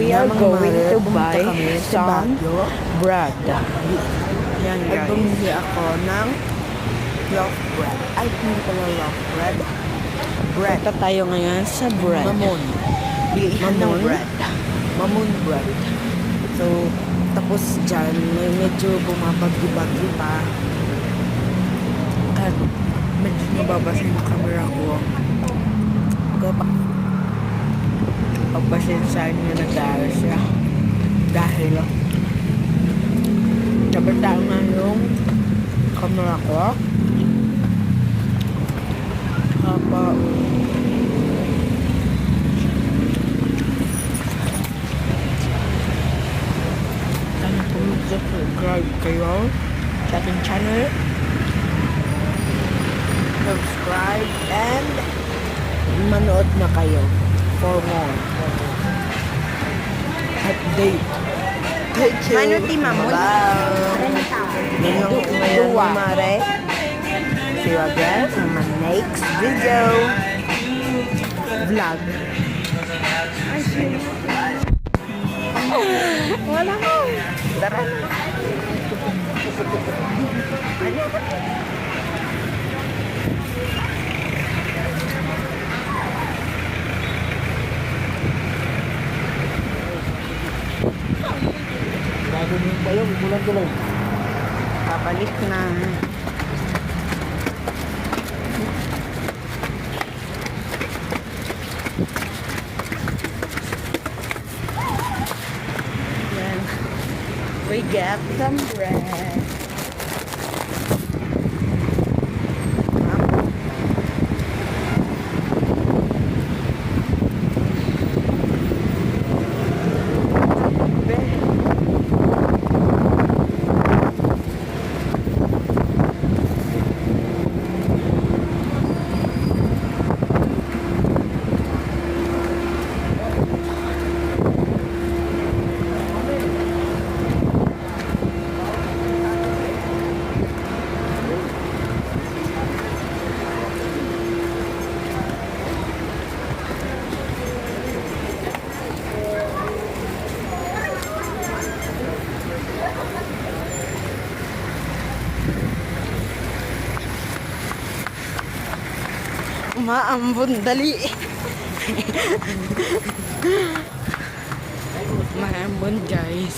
we are going to buy some bread. Yan At guys. bumili ako ng loaf bread. Ay, hindi pala loaf bread. Bread. Punta tayo ngayon sa bread. Mamon. Bilihan ng Mamon? bread. Mamon bread. So, tapos dyan, may medyo bumabagyo-bagyo pa. At medyo nababasa yung camera ko. Pagpasensyahan nyo na dahil siya. Dahil nabataan nga yung camera ko. Haba. Sana po mag-subscribe kayo sa ating channel. Subscribe and manood na kayo for more update. Thank you. Manuti mamon. Ganyan Dua. mare. See you again in my next video. Vlog. Wala ko. Tara na. Babalik na. Then, we get some bread. Maambon dali. Maambon guys.